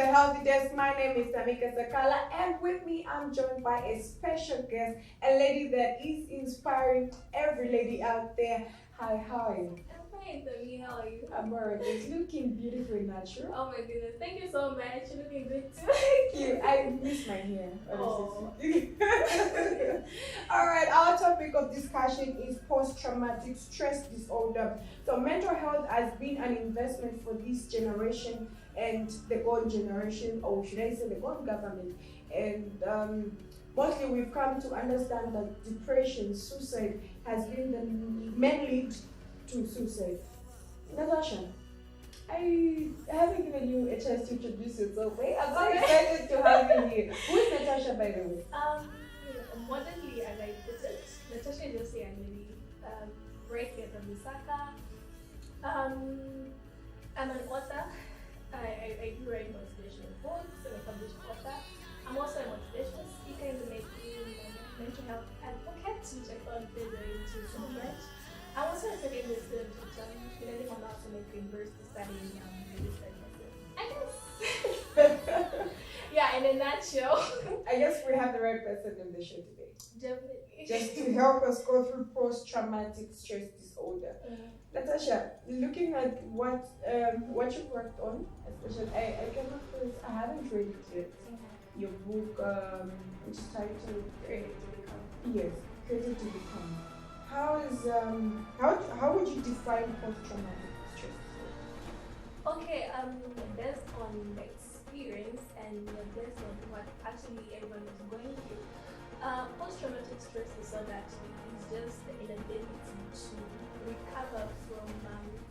the Healthy Desk. My name is Tamika Sakala, and with me, I'm joined by a special guest, a lady that is inspiring every lady out there. Hi, how are you? I'm fine, Tommy. How are you? I'm alright. It's looking beautifully natural. Oh my goodness. Thank you so much. You're looking good too. Thank you. I miss my hair. Oh. Alright, our topic of discussion is post-traumatic stress disorder. So mental health has been an investment for this generation and the gone generation, or should I say the gone government. And mostly we've come to understand that depression, suicide has been the main lead to suicide. Natasha, I haven't given you a chance to introduce yourself. Hey, I'm so excited to have you here. Who is Natasha, by the way? Modernly, as I put it, Natasha is just a lady, right here from Lusaka. I'm an author. I do write motivational books. I'm a published author. I'm also a motivational speaker in the making, mental health advocate, which I found very into so much. I'm also a secondary student teacher, depending on how to make university studying religious studies. I guess. Yeah, in a nutshell. I guess we have the right person on the show today. Definitely. Just to help us go through post-traumatic stress disorder. Natasha, looking at what you've worked on, especially I came across, I haven't read it yet. Your book, which is titled Created to Become. Yes, Created to Become. How would you define post-traumatic stress disorder? Okay, based on the experience and based on what actually everyone is going through, post-traumatic stress disorder actually is just the inability to recover from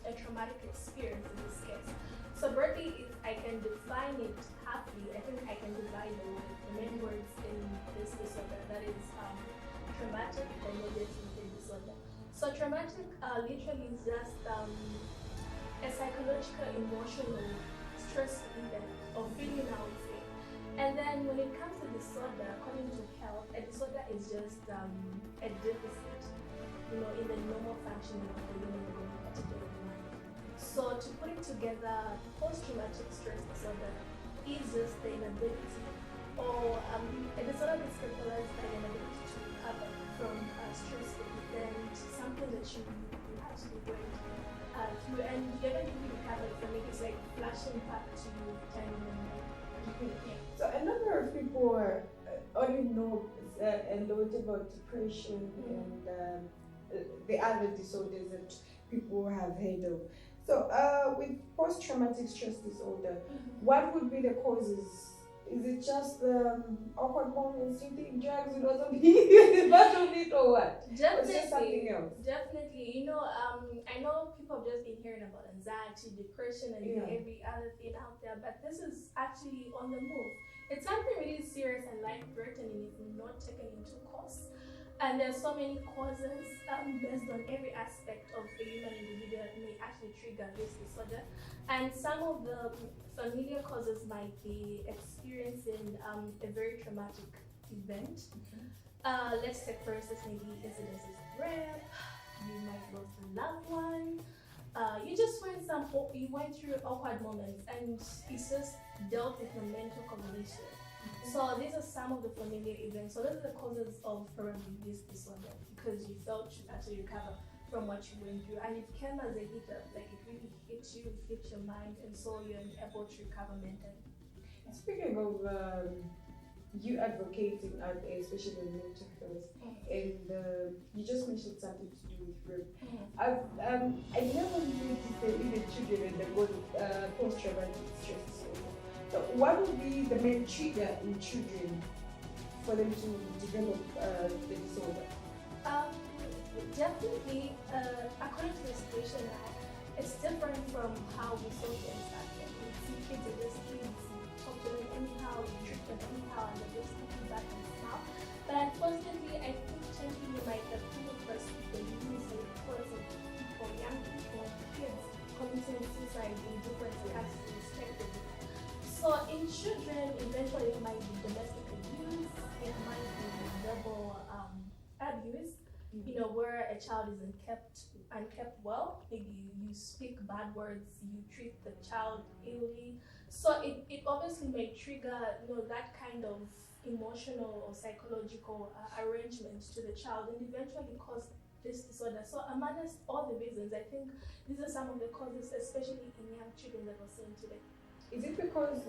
a traumatic experience in this case. So broadly, if I can define it happily, I think I can divide the main words in this disorder, that is traumatic or negative disorder. So traumatic literally is just a psychological, emotional stress event or feeling, I would say. And then when it comes to disorder, according to health, a disorder is just a deficit, in the normal functioning of the human body, particularly the mind. So to put it together, post-traumatic stress disorder is just the inability or a disorder that's characterized by the inability to recover from a stressful event, something that you actually went through, and you haven't really recovered from it. It's like flashing back to time memory. So a number of people only know a lot about depression and the other disorders that people have heard of. So with post-traumatic stress disorder, what would be the causes? Is it just awkward moments? Do you think drugs would also be part of it, or what? Definitely, or just something else? Definitely. I know people have just been hearing about anxiety, depression, and every other thing out there, but this is actually on the move. It's something really serious and life-threatening if not taken into course. And there's so many causes based on every aspect of the human individual that may actually trigger this disorder. And some of the familiar causes might be experiencing a very traumatic event. Let's take for instance maybe incidences of rape, you might lose a loved one, you just you went through awkward moments and it's just dealt with your mental cognition. So these are some of the familiar events. So those are the causes of probably this disorder, because you felt you actually recover from what you went through, and it came as a hit up, like it really hit you, it hit your mind, and so you're able to recover mentally. Speaking of you advocating out there, especially in mental health, and you just mentioned something to do with rape. I never knew that even children undergo post-traumatic stress disorder. So what would be the main trigger in children for them to develop the disorder? Definitely, according to the situation now, it's different from how we saw things back then. We see kids are just kids, talk to them anyhow, we treat them anyhow, and they're just looking back and stuff. But unfortunately, I think changing you might have come across the news and reports of people, young people, kids committing suicide in different capacities, respectively. So in children, eventually it might be domestic abuse, it might be verbal abuse, where a child is unkept well, maybe you speak bad words, you treat the child illly. So it obviously may trigger, that kind of emotional or psychological arrangement to the child and eventually cause this disorder. So amongst all the reasons, I think these are some of the causes, especially in young children that we're seeing today. Is it because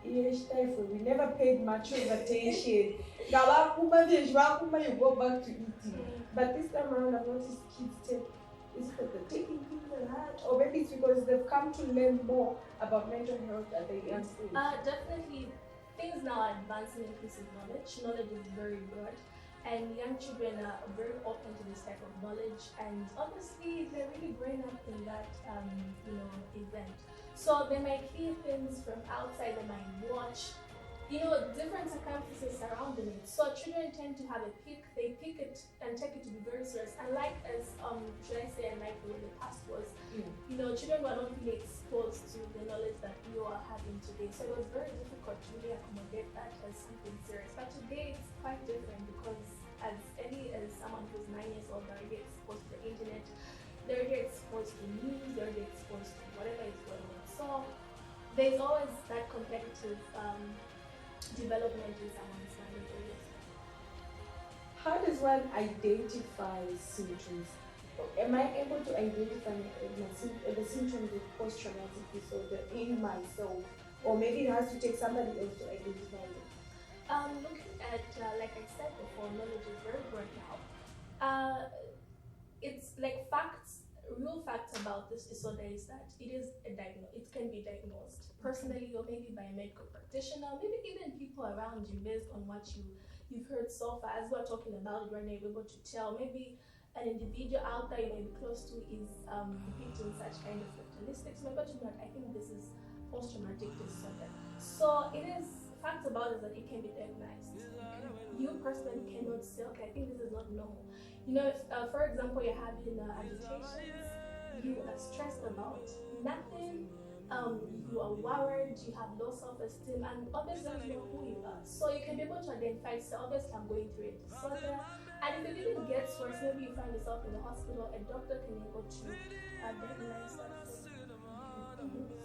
we never paid much of attention? You go back to eating. But this time around, I've noticed kids is because they're taking things a lot, or maybe it's because they've come to learn more about mental health at the young stage. Definitely, things now are advancing inclusive knowledge. Knowledge is very broad, and young children are very open to this type of knowledge, and obviously they're really growing up in that event. So they might hear things from outside, they might watch, different circumstances surrounding it. So children tend to have they pick it and take it to be very serious. Unlike unlike the way the past was, children were not really exposed to the knowledge that you are having today. So it was very difficult to really accommodate that as something serious. But today it's quite different because as early as someone who's 9 years old, they're already exposed to the internet, they're already exposed to news, they're already exposed to whatever is going on. So there's always that competitive development in someone's mind. How does one identify symptoms? Am I able to identify the symptoms of post-traumatic disorder in myself? Or maybe it has to take somebody else to identify it? Looking at, like I said before, knowledge is very broad now. It's like real facts about this disorder is that it can be diagnosed personally or maybe by a medical practitioner, maybe even people around you based on what you've heard so far. As we're talking about, we're able to tell maybe an individual out there you may be close to is depicting such kind of characteristics. Maybe to not, I think this is post-traumatic disorder. So it is facts about it that it can be diagnosed. You personally cannot say, okay, I think this is not normal. If, for example, you're having agitations, you are stressed about nothing, you are worried, you have low self-esteem, and obviously you know who you are. So you can be able to identify, so obviously I'm going through a disorder, and if it even gets worse, maybe you find yourself in the hospital, a doctor can be able to diagnose that.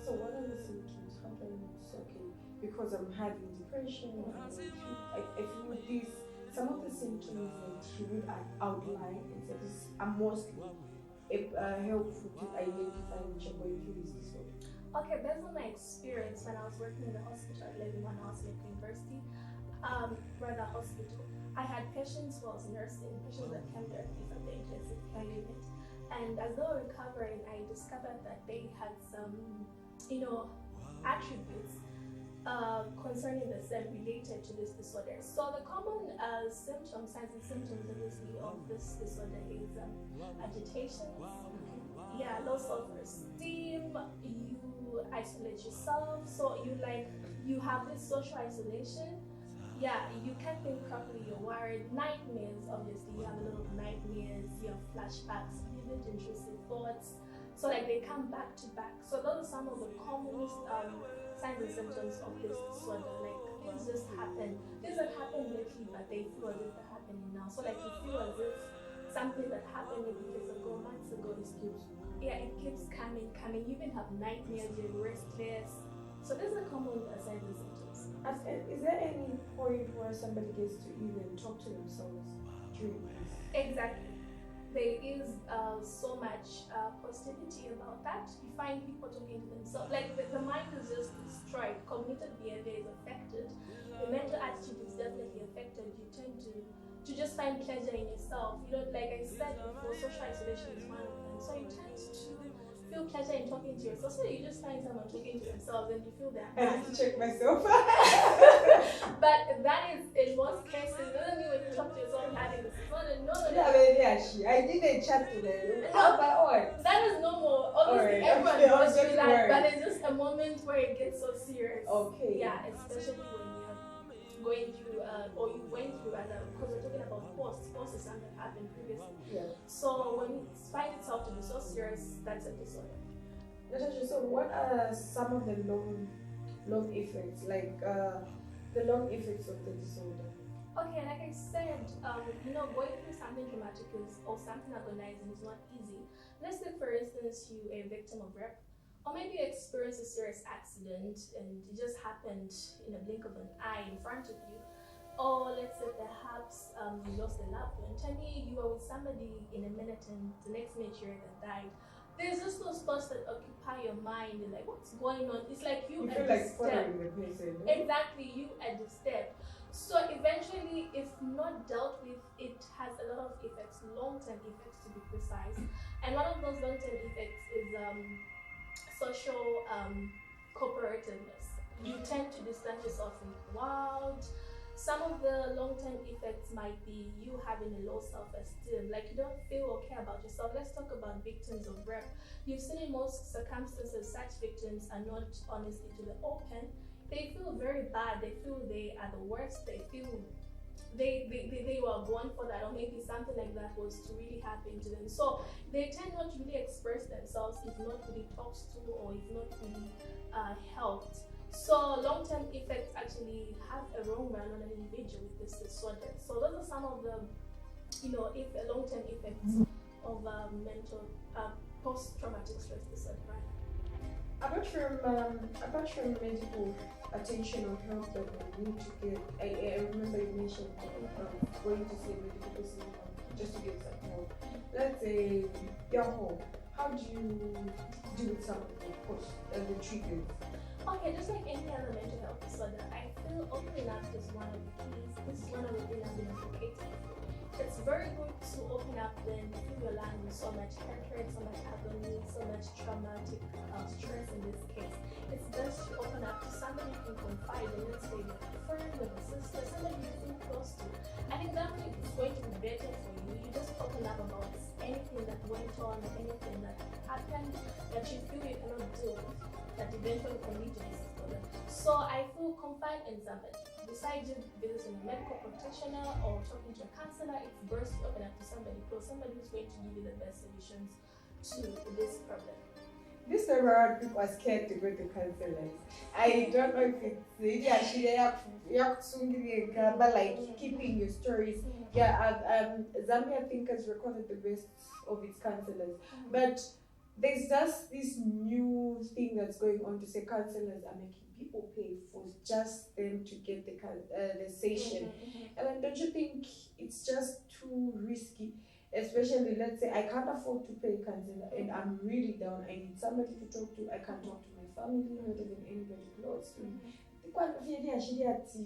So what are the symptoms? How do I know it's okay? Because I'm having depression, I feel this. Some of the symptoms that you would outline and say this are mostly helpful to identify which are going through this disorder. Okay, based on my experience when I was working in the hospital, living when I was at university, hospital, I had patients who I was nursing, patients that came directly from the intensive care unit, and as they were recovering, I discovered that they had some, attributes concerning the cell related to this disorder. So the common signs and symptoms obviously of this disorder is agitation, low self-esteem, you isolate yourself, so you have this social isolation, you can't think properly, you're worried, nightmares, obviously you have a lot of nightmares, you have flashbacks, vivid intrusive thoughts, so they come back to back. So those are some of the commonest signs and symptoms of this disorder. Things just happen. Things that happened lately, but they feel as if they're happening now. So you feel as if something that happened maybe years ago, months ago, it keeps coming. You even have nightmares, you're restless. So these are common signs and symptoms. Is there any point where somebody gets to even talk to themselves during this? Exactly. There is so much positivity about that. You find people talking to themselves. The mind is just destroyed. Cognitive behavior is affected. The mental attitude is definitely affected. You tend to just find pleasure in yourself. Like I said before, social isolation is one of them. So you tend to feel pleasure in talking to yourself. So you just find someone talking to themselves and you feel that. I have to check myself. But that is, in most cases, doesn't mean when you talk to yourself having this. No. I didn't chat to them. That is normal. Obviously, everyone goes through that, but it's just a moment where it gets so serious. Okay. Yeah, especially when you're going through, or you went through, because we're talking about post is something that happened previously. Yeah. So when it finds itself to be so serious, that's a disorder. Natasha, so what are some of the long effects, the long effects of the disorder? Okay, like I said, going through something traumatic is or something agonizing is not easy. Let's say, for instance, you a victim of rape, or maybe you experience a serious accident and it just happened in a blink of an eye in front of you. Or let's say perhaps you lost a loved one. Tell me you were with somebody in a minute and the next minute you're that died. There's just those thoughts that occupy your mind and like what's going on? It's like you You at feel the like step. following the person. Exactly, you at the step. So eventually, if not dealt with, it has a lot of effects, long-term effects to be precise. And one of those long-term effects is social cooperativeness. You tend to distance yourself from the world. Some of the long-term effects might be you having a low self-esteem, like you don't feel or care about yourself. Let's talk about victims of rape. You've seen in most circumstances such victims are not honestly to the open. They feel very bad. They feel they are the worst. They feel they were born for that, or maybe something like that was to really happen to them. So they tend not to really express themselves if not really talked to or if not really helped. So long-term effects actually have a wrong run on an individual with this disorder. So those are some of the, if long-term effects of mental post-traumatic stress disorder. Right? Apart from medical attention or help that we need to get, I remember you mentioned going to see a medical person just to get some help. Let's say you're home. How do you deal with some of the post and the triggers? Okay, just like any other mental health disorder, I feel opening up is one of the keys. This is one of the things I've been advocating for. It's very good to open up when you feel you're lying with so much hatred, so much agony, so much traumatic stress in this case. It's best to open up to somebody you can confide in, let's say with a friend, with a sister, somebody you feel close to. I think that way it's going to be better for you. You just open up about anything that went on, anything that happened that you feel you cannot deal with, that eventually can lead to this disorder. So I feel confide in somebody. Besides you visiting a medical practitioner or talking to a counselor, it's best to open up to somebody close, somebody who's going to give you the best solutions to this problem. This time around, people are scared to go to counselors. I don't know if it's but like keeping your stories. Yeah, Zambia I think has recorded the best of its counselors, but there's just this new thing that's going on to say counselors are making people pay for just them to get the session. And then don't you think it's just too risky? Especially, let's say I can't afford to pay a counselor and I'm really down. I need somebody to talk to. I can't talk to my family, not even anybody close to me. You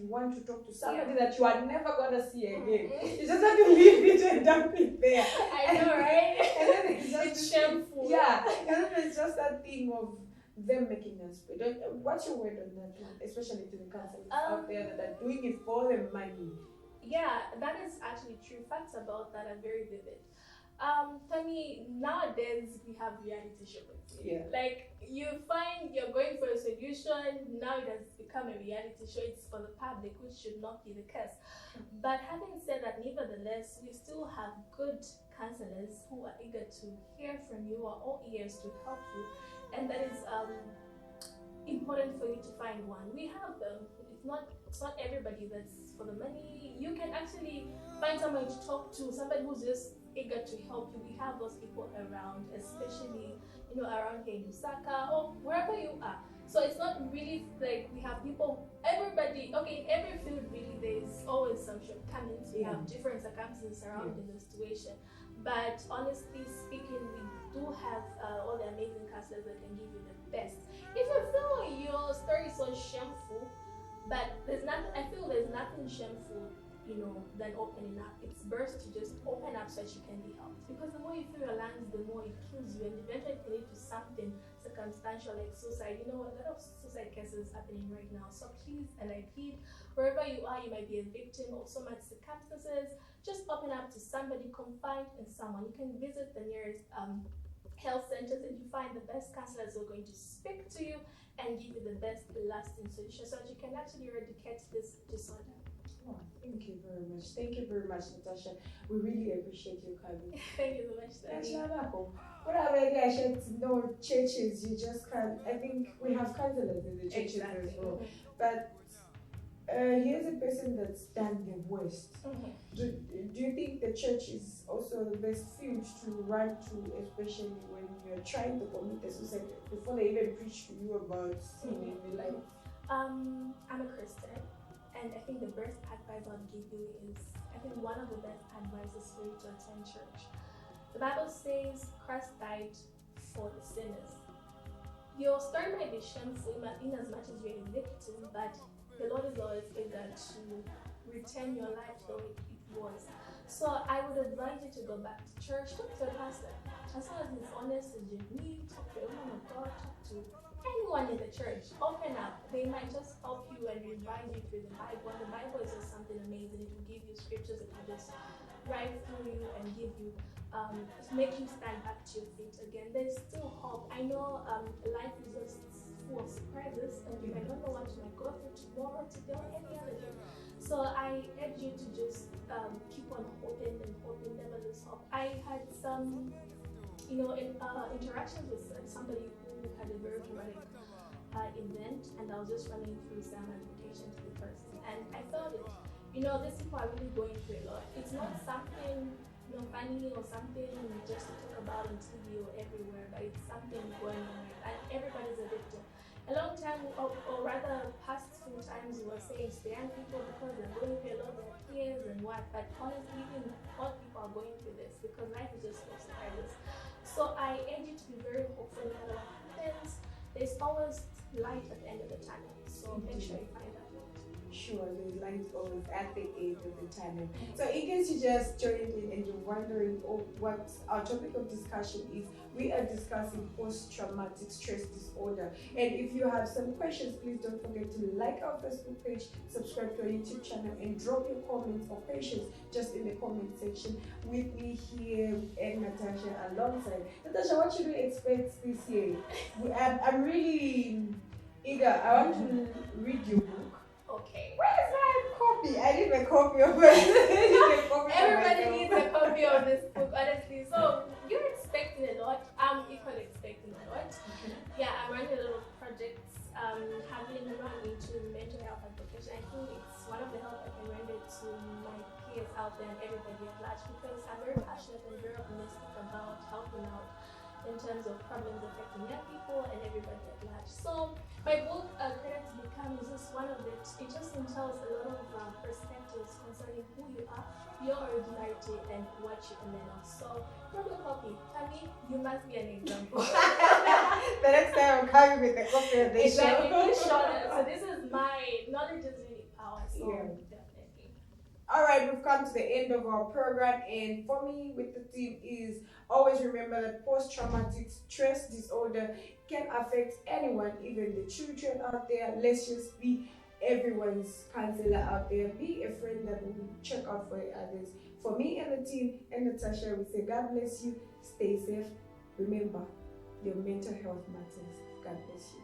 want to talk to somebody that you are never gonna see again. You just have to leave it and dump it there. I know, right? And then It's shameful. Yeah, and then it's just that thing of them making us pay. What's your word on that one? Especially to the counselors out there that are doing it for the money. Yeah, that is actually true. Facts about that are very vivid. Tell me, nowadays we have reality shows. Yeah. Like you find you're going for a solution, now it has become a reality show. It's for the public, which should not be the case. But having said that, nevertheless, we still have good counselors who are eager to hear from you, are all ears to help you, and that is important for you to find one. We have them. It's not everybody that's for the money. You can actually find someone to talk to, somebody who's just eager to help you. We have those people around, especially around here in Lusaka or wherever you are. So it's not really like we have people, everybody, okay, in every field really there's always some shortcomings. We have different circumstances surrounding the situation. But honestly speaking, we do have all the amazing counselors that can give you the best. If you feel your story is so shameful, but I feel there's nothing shameful, than opening up. It's best to just open up so that you can be helped. Because the more you fill your lungs, the more it kills you, and eventually it can lead to something circumstantial like suicide. A lot of suicide cases happening right now. So please, and I plead, wherever you are, you might be a victim of so much circumstances. Just open up to somebody, confide in someone. You can visit the nearest health centers and you find the best counselors who are going to speak to you and give you the best lasting solution so that you can actually eradicate this disorder. Oh, thank you very much. Thank you very much, Natasha. We really appreciate you coming. Thank you so much, Daddy. What are no churches? You just can't. I think we have counselors in the churches as well. But Here's a person that's done the worst. Do you think the church is also the best field to run to, especially when you're trying to commit a suicide before they even preach to you about sin in the life? I'm a Christian, and I think the best advice I'd give you is, I think one of the best advices for you to attend church. The Bible says Christ died for the sinners. Your story might be shameful in as much as you're a victim, but the Lord is always able to return your life the way it was. So I would advise you to go back to church, talk to a pastor. As long as he's honest and genuine, talk to a woman of God, talk to anyone in the church. Open up. They might just help you and advise you through the Bible. And the Bible is just something amazing. It will give you scriptures that will just write through you and give you make you stand back to your feet again. There's still hope. I know life is just full of surprises, and you might not know what you might go through tomorrow, today, or any other day. So I urge you to just keep on hoping and hoping, never lose hope. I had some, interactions with somebody who had a very traumatic event, and I was just running through some application to the person, and I felt it. These people are really going through a lot. It's not something funny or something just to talk about on TV or everywhere, but it's something going on, and everybody's a victim. A long time, or rather past few times, we were saying to the young people, because they're going through a lot of their peers and what, but honestly, even old people are going through this because life is just full of surprises. So I urge you to be very hopeful no matter what happens. There's always light at the end of the tunnel, so make sure you find that light. Sure, there's light always at the end of the tunnel. So in case you just joined in and you're wondering what our topic of discussion is, we are discussing post-traumatic stress disorder. And if you have some questions, please don't forget to like our Facebook page, subscribe to our YouTube channel, and drop your comments or questions just in the comment section. With me here and Natasha alongside. Natasha, what should we expect this year? I'm really eager. I want to read your book. Okay. Where's my copy? I need a copy of it. Everybody needs a copy of this book, honestly. So you're expecting a lot. I'm equally expecting a lot. Yeah, I'm running a lot of projects. Having run into mental health advocacy, I think it's one of the help I can render to my peers out there and everybody at large, because I'm very passionate and very optimistic about helping out in terms of problems affecting young people and everybody at large. So my book, Credit to Become, is just one of it. It just entails a lot of perspectives concerning who you are, your originality, and what you can learn. So grab a copy. Tammy, you must be an example. The next time I'm coming with a copy of this exactly. show. So this is my knowledge is really power. So definitely. All right, we've come to the end of our program, and for me with the team is always remember that post-traumatic stress disorder can affect anyone, even the children out there. Let's just be everyone's counselor out there. Be a friend that will check out for others. For me and the team and Natasha, we say God bless you, stay safe. Remember, your mental health matters. God bless you.